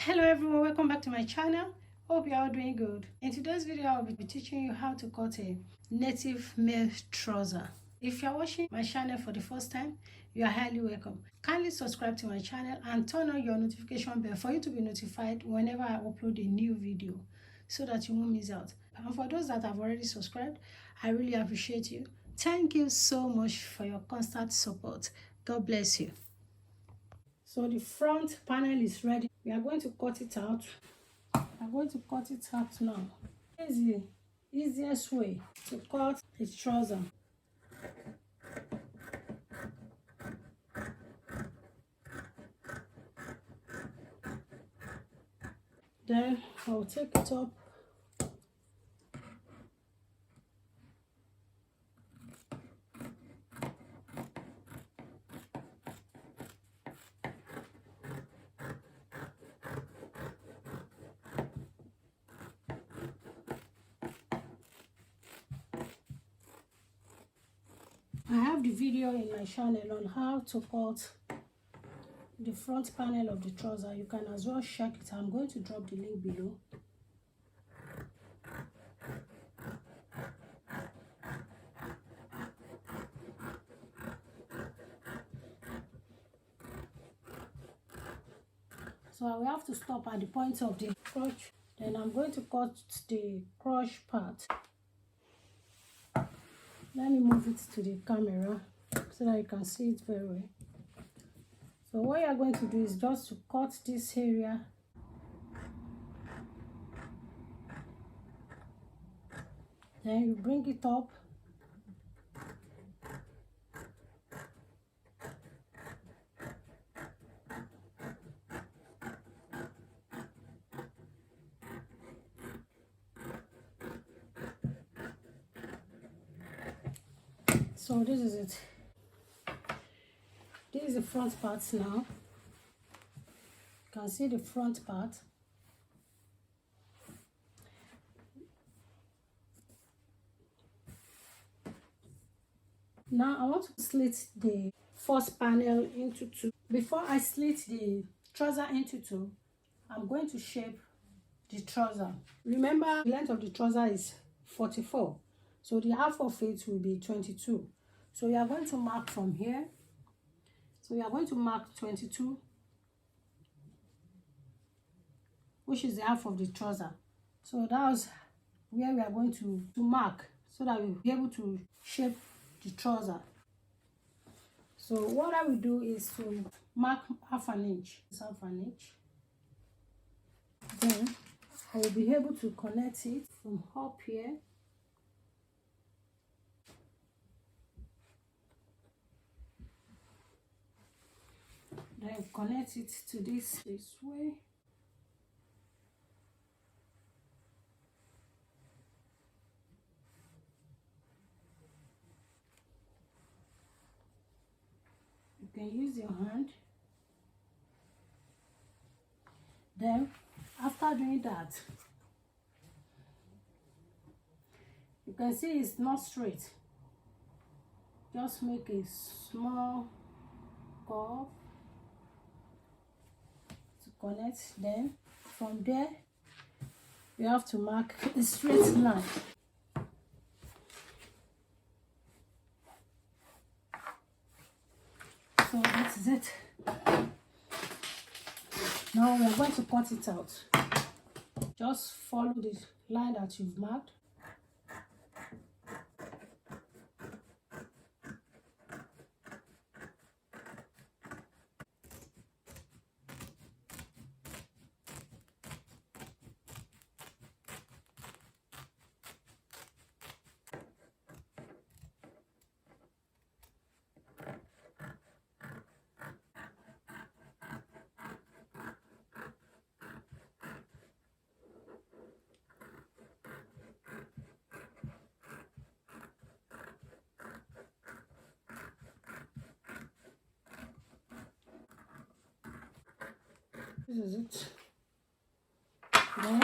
Hello everyone, welcome back to my channel. Hope you are all doing good. In today's video I'll be teaching you how to cut a native male trouser. If you are watching my channel for the first time, you are highly welcome. Kindly subscribe to my channel and turn on your notification bell for you to be notified whenever I upload a new video so that you won't miss out. And for those that have already subscribed, I really appreciate you. Thank you so much for your constant support. God bless you. So the front panel is ready. We are going to cut it out. I'm going to cut it out now. This is the easiest way to cut a trouser. Then I'll take it up. I have the video in my channel on how to cut the front panel of the trouser. You can as well check it. I'm going to drop the link below. So I will have to stop at the point of the crotch. Then I'm going to cut the crotch part. Let me move it to the camera so that you can see it very well. So what you are going to do is just to cut this area. Then you bring it up. So this is it. This is the front part now. You can see the front part. Now I want to slit the first panel into two. Before I slit the trouser into two, I'm going to shape the trouser. Remember, the length of the trouser is 44. So the half of it will be 22. So you are going to mark from here. So we are going to mark 22, which is the half of the trouser. So that's where we are going to mark so that we'll be able to shape the trouser. So what I will do is to mark half an inch. It's half an inch. Then I will be able to connect it from up here. Then connect it to this way. You can use your hand. Then after doing that, you can see it's not straight. Just make a small curve to connect. Then from there you have to mark a straight line. So that is it. Now we are going to cut it out. Just follow the line that you've marked. This is it. Then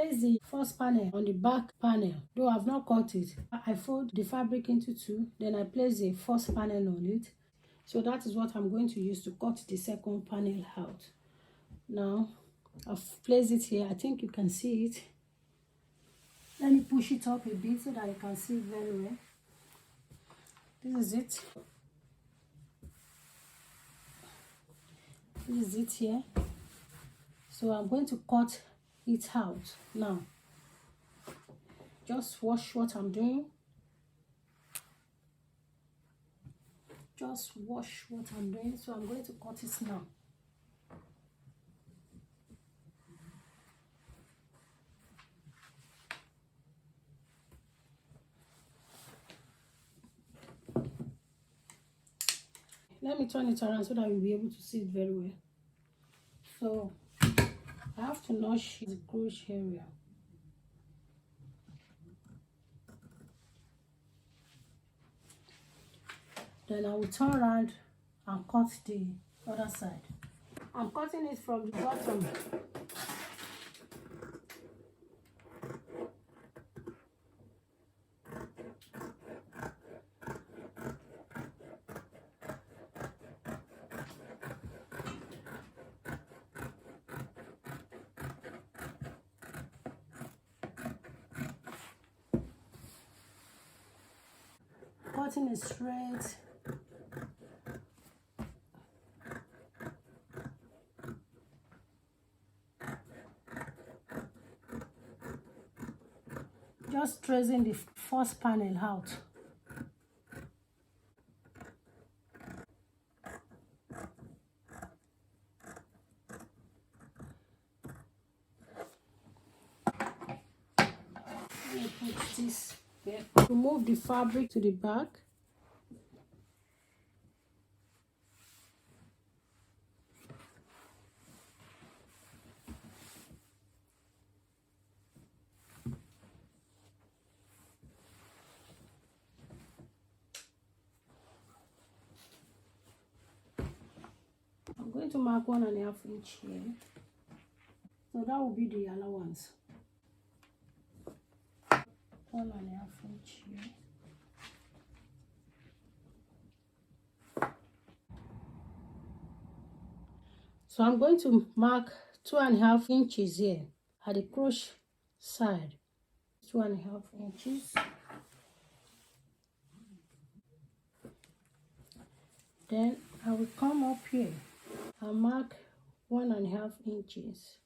place the first panel on the back panel, though I've not cut it. I fold the fabric into two, then I place the first panel on it. So that is what I'm going to use to cut the second panel out. Now I've placed it here. I think you can see it. Let me push it up a bit so that you can see it very well. This is it. This is it here. So I'm going to cut it out now. Just watch what I'm doing. Just watch what I'm doing. So I'm going to cut it now. Let me turn it around so that you'll be able to see it very well. So I have to notch the crochet area. Then I will turn around and cut the other side. I'm cutting it from the bottom. Cutting it straight. Just tracing the first panel out. Let me put this here. Remove the fabric to the back. I'm going to mark 1.5 inch here. So that will be the allowance. 1.5 inch here. So I'm going to mark 2.5 inches here at the crochet side. 2.5 inches. Then I will come up here and mark 1.5 inches.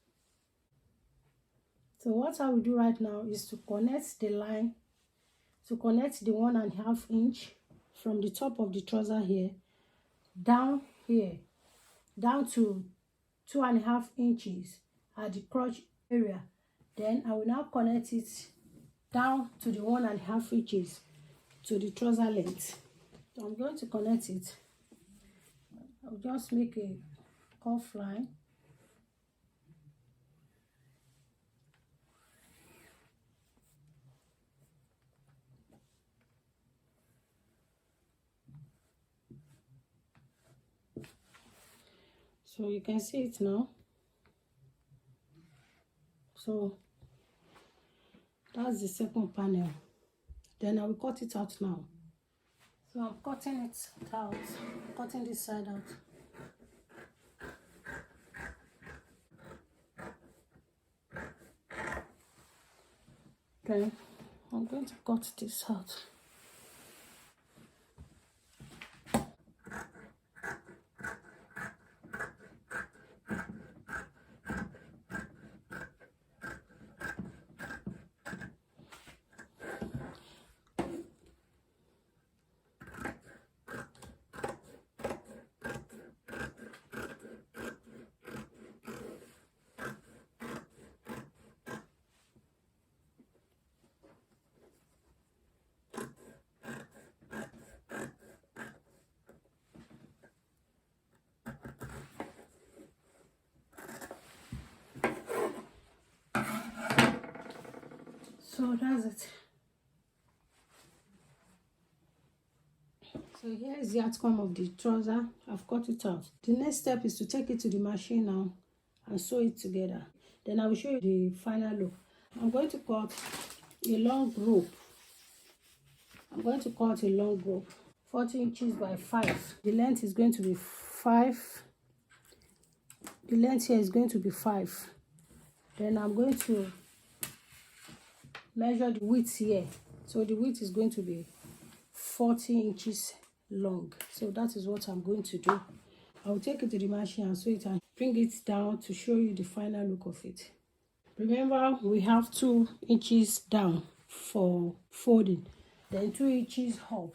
So what I will do right now is to connect the line, to connect the 1.5 inch from the top of the trouser here, down here, down to 2.5 inches at the crotch area. Then I will now connect it down to the 1.5 inches to the trouser length. So I'm going to connect it. I'll just make a cuff line. So you can see it now. So that's the second panel. Then I will cut it out now. So I'm cutting it out, cutting this side out. Then I'm going to cut this out. So that's it. So here is the outcome of the trouser. I've cut it out. The next step is to take it to the machine now and sew it together. Then I will show you the final look. I'm going to cut a long rope. I'm going to cut a long rope, 40 inches by 5. The length is going to be 5. The length here is going to be 5. Then I'm going to measure the width here. So the width is going to be 40 inches long. So that is what I'm going to do. I'll take it to the machine and sew it and bring it down to show you the final look of it. Remember, we have 2 inches down for folding, then 2 inches up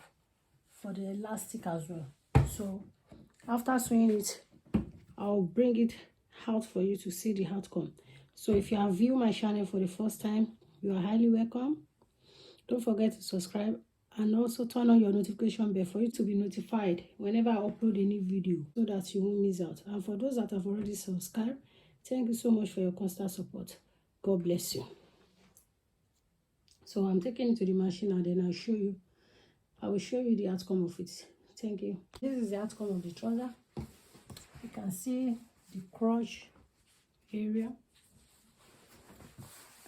for the elastic as well. So after sewing it, I'll bring it out for you to see the outcome. So if you have viewed my channel for the first time, you are highly welcome. Don't forget to subscribe and also turn on your notification bell for you to be notified whenever I upload a new video so that you won't miss out. And for those that have already subscribed, thank you so much for your constant support. God bless you. So I'm taking it to the machine and then I will show you the outcome of it. Thank you. This is the outcome of the trouser. You can see the crotch area,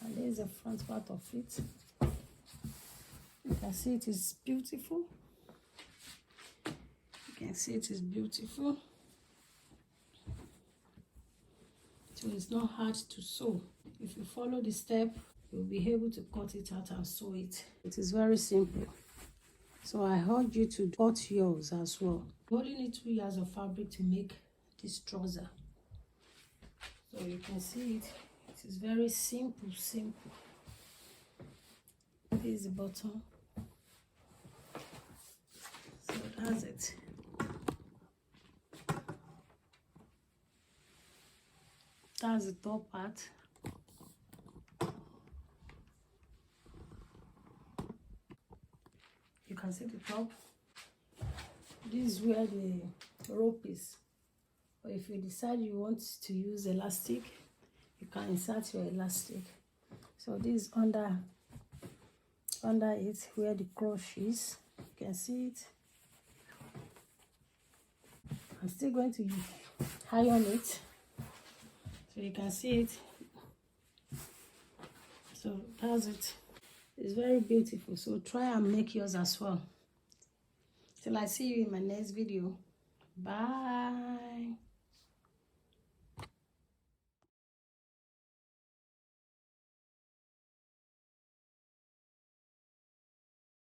and there is the front part of it. You can see it is beautiful. You can see it is beautiful. So it's not hard to sew. If you follow the step, you'll be able to cut it out and sew it. It is very simple. So I urge you to cut yours as well. You only need 2 yards of fabric to make this trouser. So you can see it. It is very simple. This is the bottom. So that's it. That's the top part. You can see the top. This is where the rope is. Or if you decide you want to use elastic, you can insert your elastic. So this is under it where the crotch is. You can see it. I'm still going to iron it so you can see it. So that's it. It's very beautiful. So try and make yours as well. Till I see you in my next video. Bye.